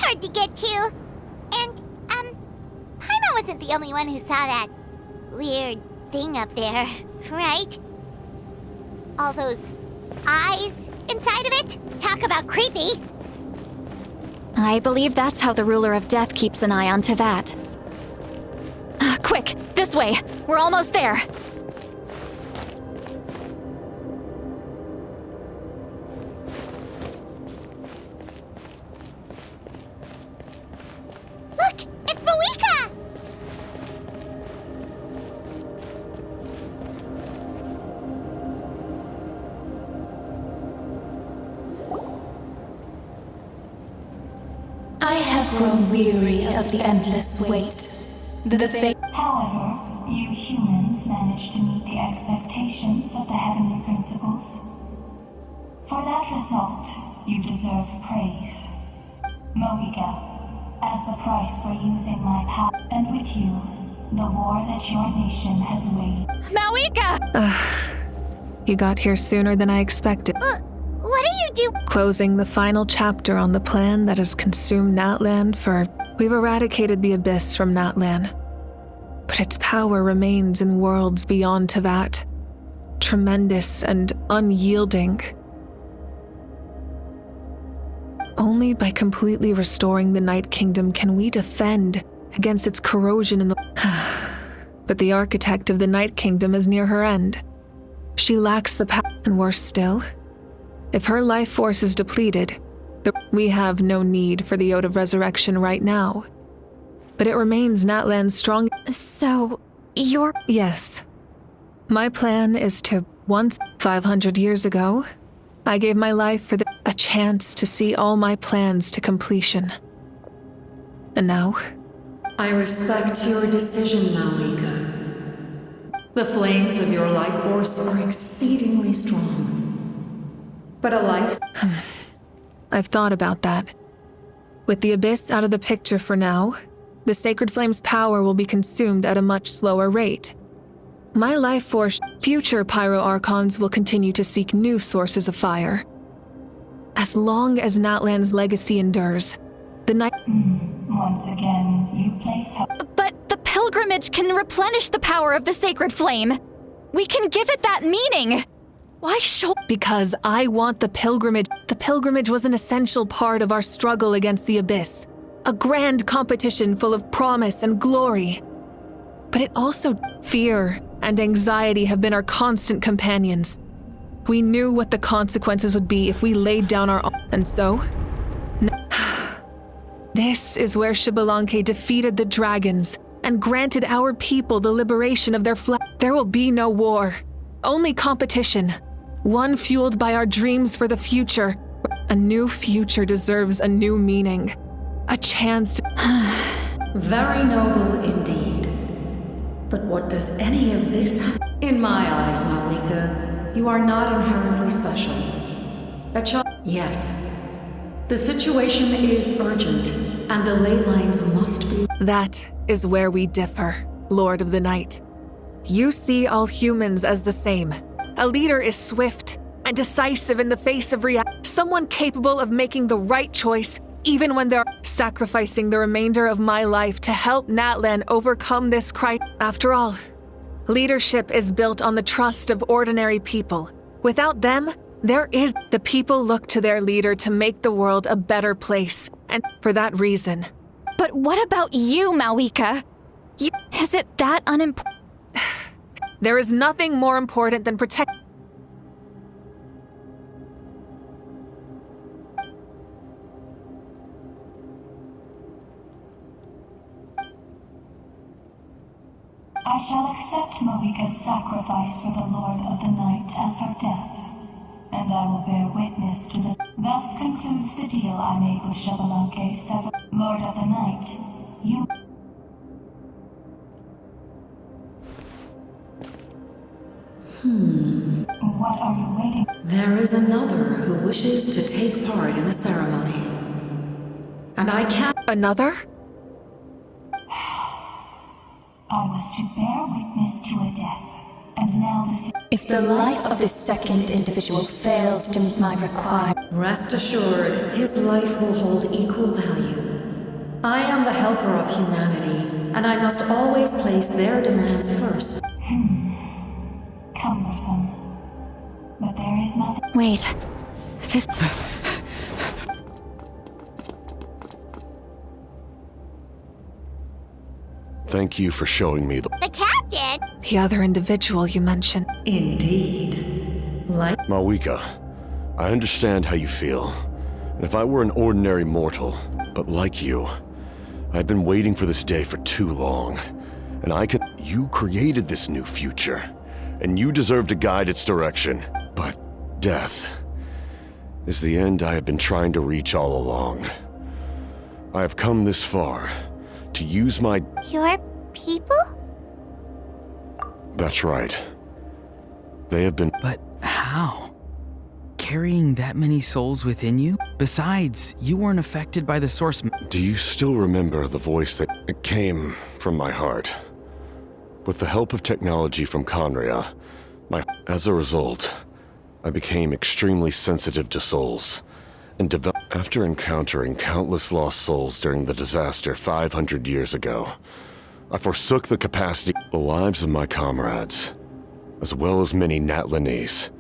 hard to get to. And, Paimon wasn't the only one who saw that weird thing up there, right? All those eyes inside of it? Talk about creepy. I believe that's how the ruler of death keeps an eye on Tevat. Quick, this way! We're almost there! Look! It's Mawika! I have grown weary of the endless wait. The fate. However, you humans managed to meet the expectations of the heavenly principles. For that result, you deserve praise. Moika, as the price for using my power, and with you, the war that your nation has waged. Mawika! You got here sooner than I expected. What do you do? Closing the final chapter on the plan that has consumed Natlan for... We've eradicated the Abyss from Natlan. But its power remains in worlds beyond Tevat. Tremendous and unyielding. Only by completely restoring the Night Kingdom can we defend against its corrosion in the... But the architect of the Night Kingdom is near her end. She lacks the power, and worse still, if her life force is depleted, we have no need for the Ode of Resurrection right now. But it remains Natlan's strong... So, you're... Yes. My plan is to, once 500 years ago, I gave my life for a chance to see all my plans to completion. And now... I respect your decision, Mawika. The flames of your life force are exceedingly strong. But a life... I've thought about that. With the Abyss out of the picture for now, the Sacred Flame's power will be consumed at a much slower rate. My life force, future Pyro-Archons will continue to seek new sources of fire. As long as Natlan's legacy endures, the night... Once again, you place... But the pilgrimage can replenish the power of the Sacred Flame. We can give it that meaning. Why show... Because I want the pilgrimage. The pilgrimage was an essential part of our struggle against the Abyss. A grand competition full of promise and glory. But it also... Fear and anxiety have been our constant companions. We knew what the consequences would be if we laid down our... And so... This is where Xbalanque defeated the dragons and granted our people the liberation of their flesh. There will be no war. Only competition. One fueled by our dreams for the future. A new future deserves a new meaning. A chance to... Very noble indeed. But what does any of this have? In my eyes, Mawika, you are not inherently special. A child... Yes. The situation is urgent, and the ley lines must be... That is where we differ, Lord of the Night. You see all humans as the same. A leader is swift and decisive in the face of reality. Someone capable of making the right choice, even when they're sacrificing the remainder of my life to help Natlan overcome this crisis. After all, leadership is built on the trust of ordinary people. Without them, the people look to their leader to make the world a better place, and for that reason. But what about you, Mawika? Is it that unimportant? There is nothing more important than protect... I shall accept Mawika's sacrifice for the Lord of the Night as her death, and I will bear witness to the... Thus concludes the deal I made with Xbalanque, Lord of the Night. You... What are you waiting? There is another who wishes to take part in the ceremony. And I can't... Another? I was to bear witness to a death, and now the... If the life of this second individual fails to meet my requirement, rest assured, his life will hold equal value. I am the helper of humanity, and I must always place their demands first. Cumbersome. But there is nothing. Wait. This. Thank you for showing me the... The captain? The other individual you mentioned. Indeed. Like Malika, I understand how you feel. And if I were an ordinary mortal, but like you, I've been waiting for this day for too long. And I could... You created this new future, and you deserve to guide its direction. But death is the end I have been trying to reach all along. I have come this far to use my... Your people? That's right. They have been... But how? Carrying that many souls within you? Besides, you weren't affected by the source... Do you still remember the voice that came from my heart? With the help of technology from Conria, as a result, I became extremely sensitive to souls, and after encountering countless lost souls during the disaster 500 years ago, I forsook the capacity, the lives of my comrades, as well as many Natlanese.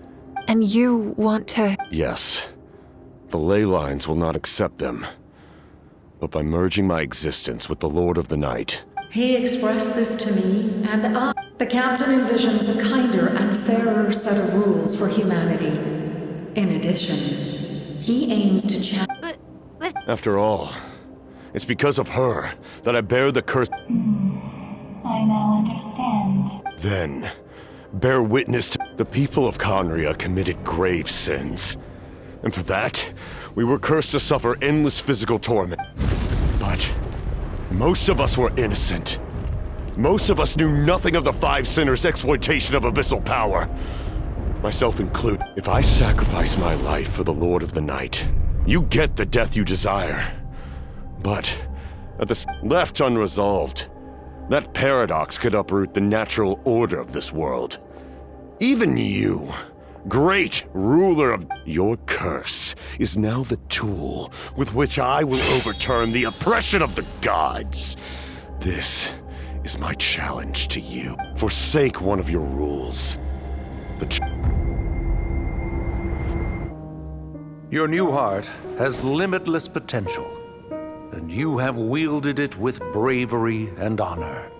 And you want to... Yes, the ley lines will not accept them, but by merging my existence with the Lord of the Night... he expressed this to me, and I... The captain envisions a kinder and fairer set of rules for humanity. In addition, he aims to After all, it's because of her that I bear the curse. I now understand. Then, bear witness to the people of Conria committed grave sins. And for that, we were cursed to suffer endless physical torment. But most of us were innocent. Most of us knew nothing of the Five Sinners' exploitation of abyssal power. Myself included. If I sacrifice my life for the Lord of the Night, you get the death you desire. But, left unresolved, that paradox could uproot the natural order of this world. Even you, great ruler of... Your curse is now the tool with which I will overturn the oppression of the gods. This is my challenge to you. Forsake one of your rules. Your new heart has limitless potential, and you have wielded it with bravery and honor.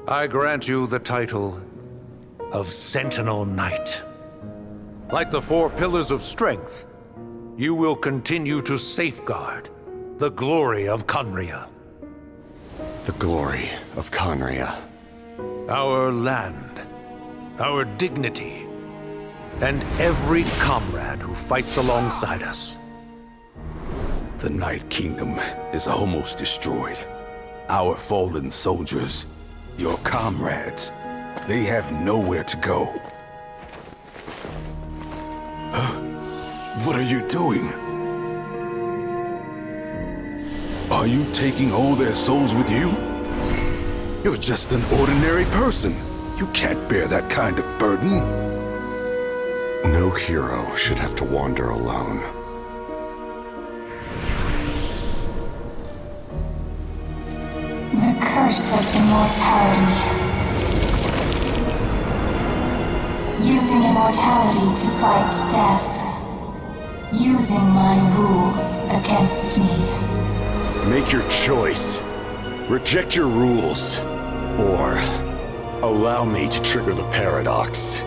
I grant you the title of Sentinel Knight. Like the four pillars of strength, you will continue to safeguard the glory of Conria. The glory of Conria. Our land, our dignity, and every comrade who fights alongside us. The Night Kingdom is almost destroyed. Our fallen soldiers, your comrades, they have nowhere to go. Huh? What are you doing? Are you taking all their souls with you? You're just an ordinary person. You can't bear that kind of burden. No hero should have to wander alone. The curse of immortality. Using immortality to fight death. Using my rules against me. Make your choice. Reject your rules. Or allow me to trigger the paradox.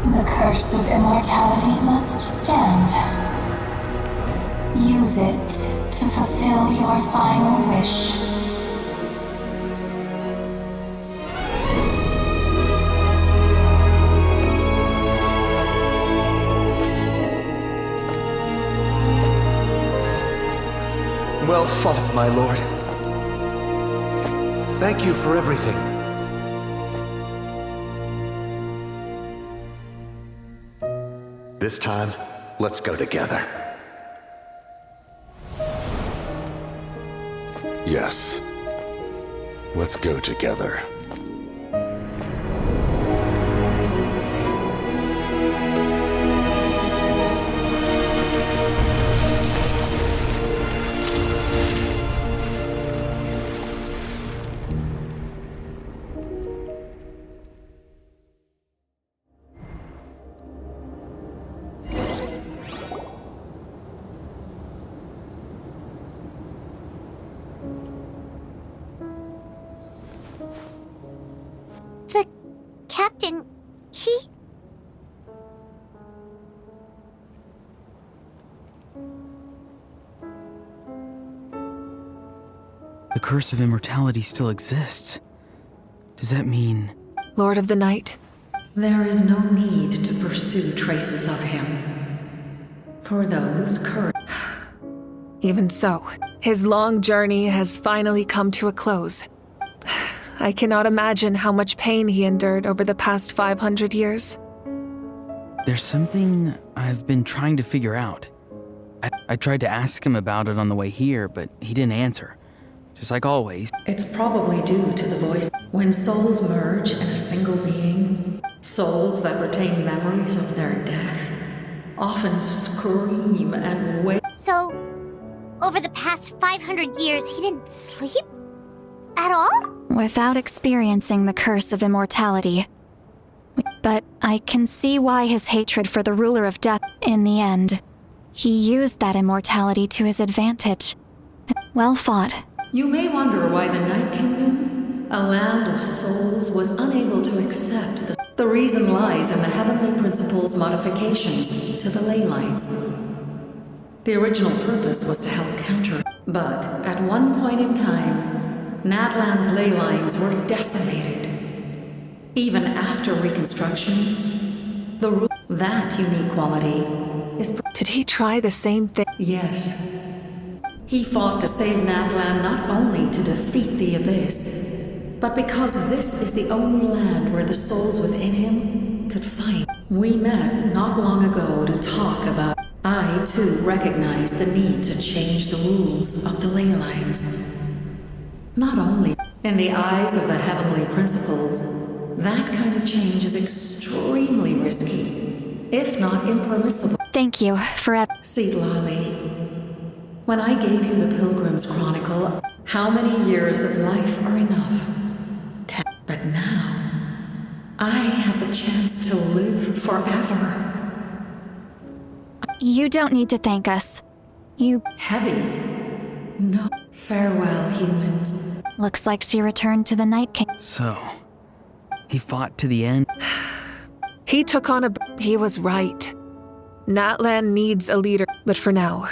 The curse of immortality must stand. Use it to fulfill your final wish. Well fought, my lord. Thank you for everything. This time, let's go together. Yes. Let's go together. The curse of immortality still exists. Does that mean... Lord of the Night? There is no need to pursue traces of him. For those current... Even so, his long journey has finally come to a close. I cannot imagine how much pain he endured over the past 500 years. There's something I've been trying to figure out. I tried to ask him about it on the way here, but he didn't answer. Just like always. It's probably due to the voice. When souls merge in a single being, souls that retain memories of their death often scream and wail. So, over the past 500 years, he didn't sleep? At all? Without experiencing the curse of immortality. But I can see why his hatred for the ruler of death, in the end. He used that immortality to his advantage. Well fought. You may wonder why the Night Kingdom, a land of souls, was unable to accept the reason lies in the heavenly principle's modifications to the ley lines. The original purpose was to help counter, but at one point in time, Natlan's ley lines were decimated. Even after reconstruction, that unique quality is... Did he try the same thing? Yes. He fought to save Natlan not only to defeat the Abyss, but because this is the only land where the souls within him could find. We met not long ago to talk about... I, too, recognized the need to change the rules of the ley lines. Not only in the eyes of the heavenly principles, that kind of change is extremely risky, if not impermissible. Thank you for... See, Lolly, when I gave you the Pilgrim's Chronicle, how many years of life are enough? 10. But now, I have the chance to live forever. You don't need to thank us. You... Heavy? No. Farewell, humans. Looks like she returned to the Night King. So, he fought to the end? He took on a... He was right. Natlan needs a leader, but for now...